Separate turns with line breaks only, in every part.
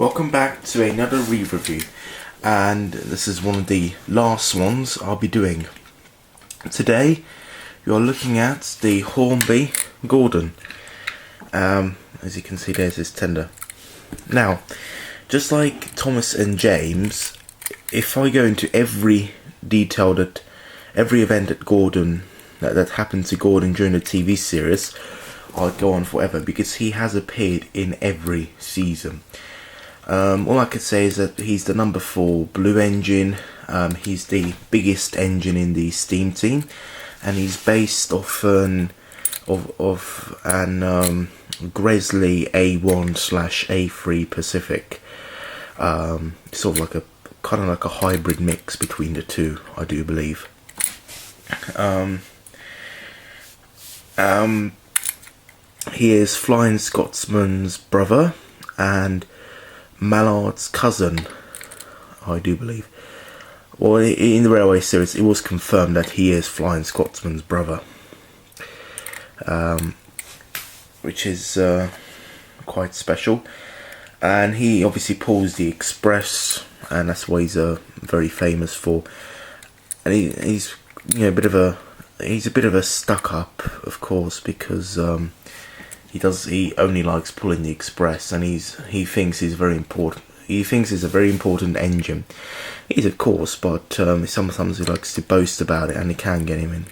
Welcome back to another re-review, and this is one of the last ones I'll be doing. Today you're looking at the Hornby Gordon. As you can see, there's his tender. Now, just like Thomas and James, if I go into every detail that every event that happened to Gordon during the TV series, I'll go on forever because he has appeared in every season. All I could say is that he's the number 4 blue engine. He's the biggest engine in the steam team, and he's based off an Gresley A1/A3 Pacific. Sort of like a hybrid mix between the two, I do believe. He is Flying Scotsman's brother and Mallard's cousin, I do believe. Well, in the Railway series, it was confirmed that he is Flying Scotsman's brother, which is quite special. And he obviously pulls the Express, and that's why he's very famous for. And he's a bit of a stuck up, of course, because he only likes pulling the Express, and he thinks he's very important. He thinks it's a very important engine. It is, of course, but sometimes he likes to boast about it, and it can get him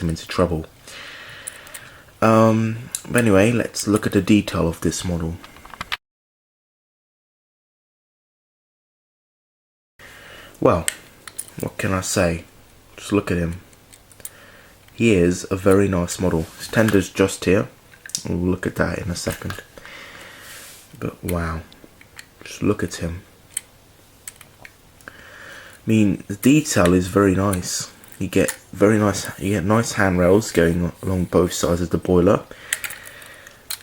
into trouble. But anyway, let's look at the detail of this model. Well, what can I say? Just look at him. He is a very nice model. His tender's just here. We'll look at that in a second. But wow, just look at him. I mean, the detail is very nice. You get nice handrails going along both sides of the boiler.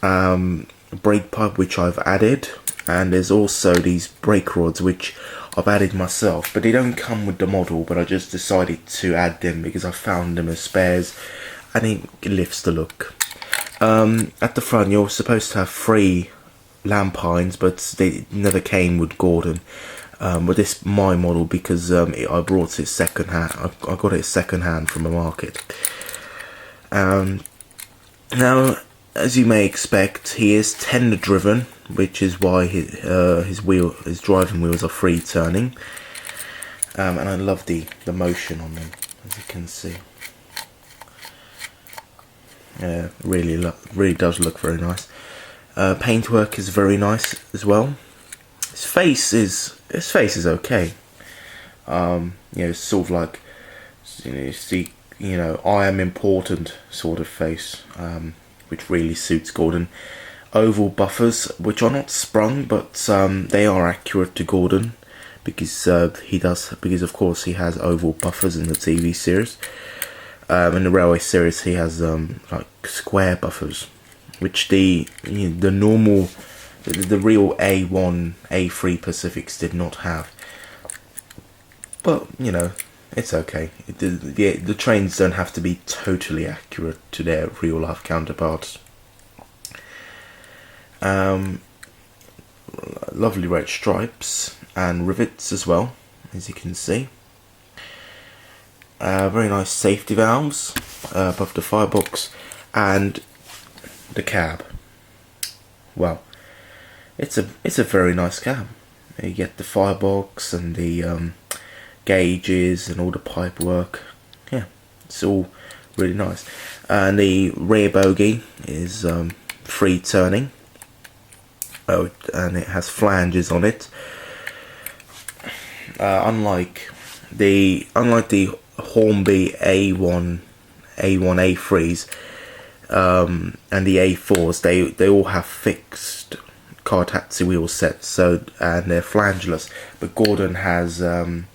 Brake pipe which I've added, and there's also these brake rods which I've added myself, but they don't come with the model, but I just decided to add them because I found them as spares, and it lifts the look. At the front, you're supposed to have 3 lampines, but they never came with Gordon. But this is my model because I brought it second hand. I got it second hand from the market. Now, as you may expect, he is tender driven, which is why his driving wheels are free turning. And I love the motion on them, as you can see. Yeah, really does look very nice. Paintwork is very nice as well. His face is okay. Sort of like, I am important sort of face, which really suits Gordon. Oval buffers, which are not sprung, but they are accurate to Gordon, because of course he has oval buffers in the TV series. In the Railway series, he has like square buffers, which the real A1, A3 Pacifics did not have. But it's okay. The trains don't have to be totally accurate to their real life counterparts. Lovely red stripes and rivets as well, as you can see. Very nice safety valves above the firebox and the cab. Well, it's a very nice cab. You get the firebox and the gauges and all the pipe work. Yeah, it's all really nice. And the rear bogie is free turning. Oh, and it has flanges on it. Unlike the Hornby A1, A3s, and the A4s, they all have fixed Kartatsu wheel sets, and they're flangeless. But Gordon has a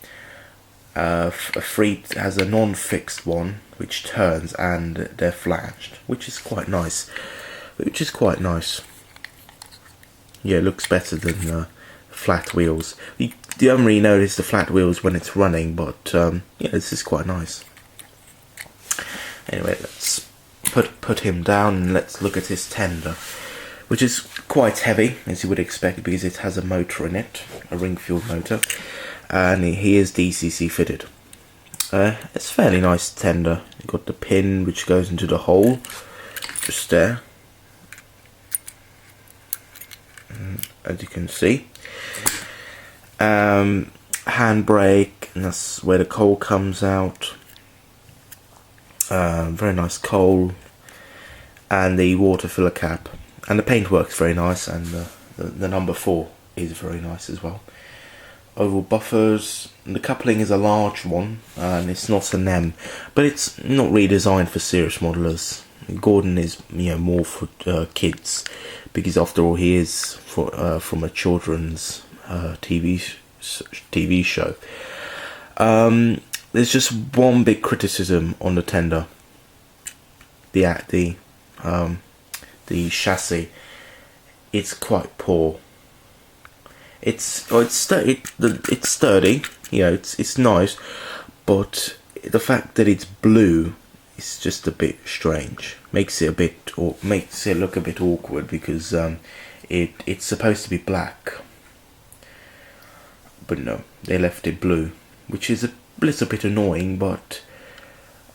non-fixed one which turns, and they're flanged, which is quite nice. Yeah, it looks better than flat wheels. You don't really notice the flat wheels when it's running, but this is quite nice. Anyway, let's put him down and let's look at his tender, which is quite heavy, as you would expect, because it has a motor in it, a Ringfield motor, and he is DCC fitted. It's fairly nice tender. You've got the pin which goes into the hole, just there, as you can see. Handbrake, and that's where the coal comes out. Very nice coal, and the water filler cap, and the paintwork's very nice, and the number 4 is very nice as well. Oval buffers, the coupling is a large one, and it's not an M, but it's not really designed for serious modelers. Gordon is, more for kids, because after all he is from a children's TV show. There's just one big criticism on the tender. The chassis, it's quite poor. It's sturdy. It's nice, but the fact that it's blue is just a bit strange. Makes it look a bit awkward, because it's supposed to be black, but no, they left it blue, which is a little bit annoying, but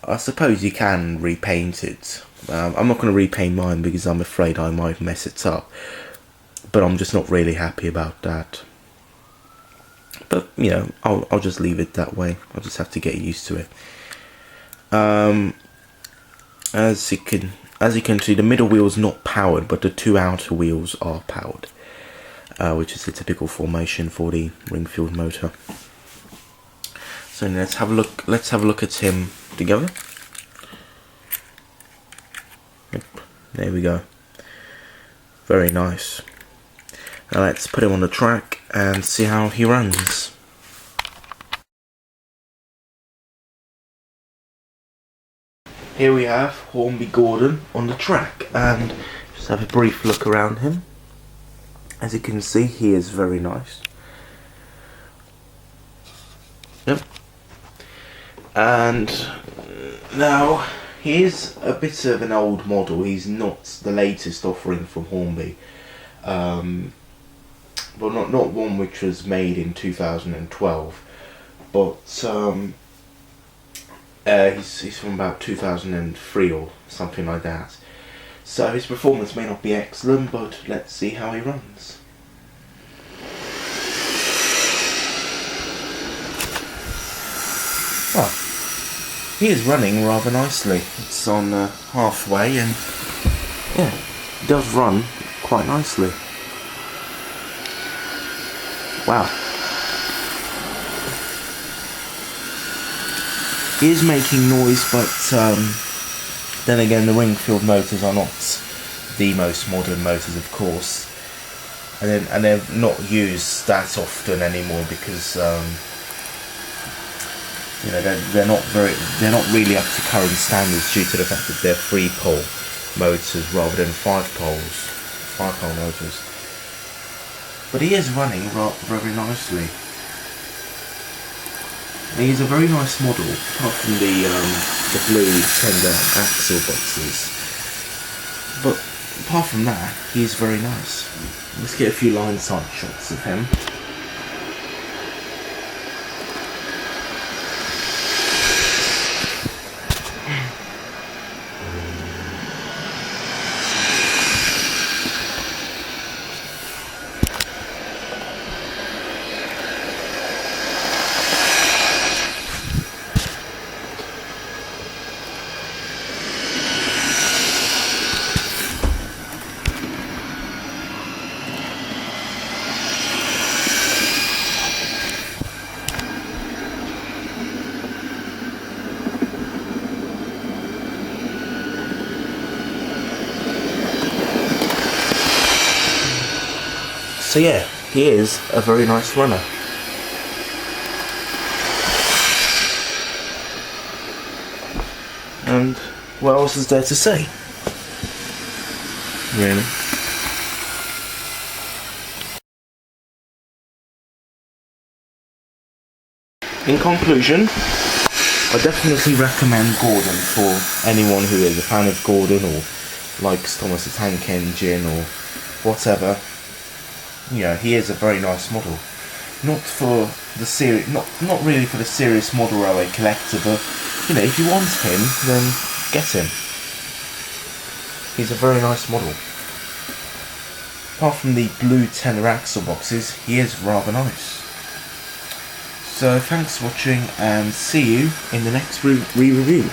I suppose you can repaint it. I'm not going to repaint mine because I'm afraid I might mess it up, but I'm just not really happy about that. But I'll just leave it that way. I'll just have to get used to it. As you can see, the middle wheel's not powered, but the 2 outer wheels are powered, which is the typical formation for the Ringfield motor. So let's have a look. Let's have a look at him together. Yep, there we go. Very nice. Now let's put him on the track and see how he runs. Here we have Hornby Gordon on the track, and just have a brief look around him. As you can see, he is very nice. Yep. And now he is a bit of an old model. He's not the latest offering from Hornby. Well, not one which was made in 2012, but he's from about 2003 or something like that. So his performance may not be excellent, but let's see how he runs. Well, he is running rather nicely. It's on halfway, and yeah, he does run quite nicely. Wow. He is making noise, but then again, the Ringfield motors are not the most modern motors, of course, and they're not used that often anymore, because they're not really up to current standards, due to the fact that they're 3-pole motors rather than 5-pole motors. But he is running very nicely. And he's a very nice model, apart from the blue tender axle boxes. But apart from that, he's very nice. Let's get a few line sight shots of him. So yeah, he is a very nice runner. And what else is there to say? Really? In conclusion, I definitely recommend Gordon for anyone who is a fan of Gordon or likes Thomas the Tank Engine or whatever. You know, he is a very nice model. Not for the serious, not really for the serious model railway collector, but you know, if you want him, then get him. He's a very nice model. Apart from the blue tender axle boxes, he is rather nice. So thanks for watching, and see you in the next re-review.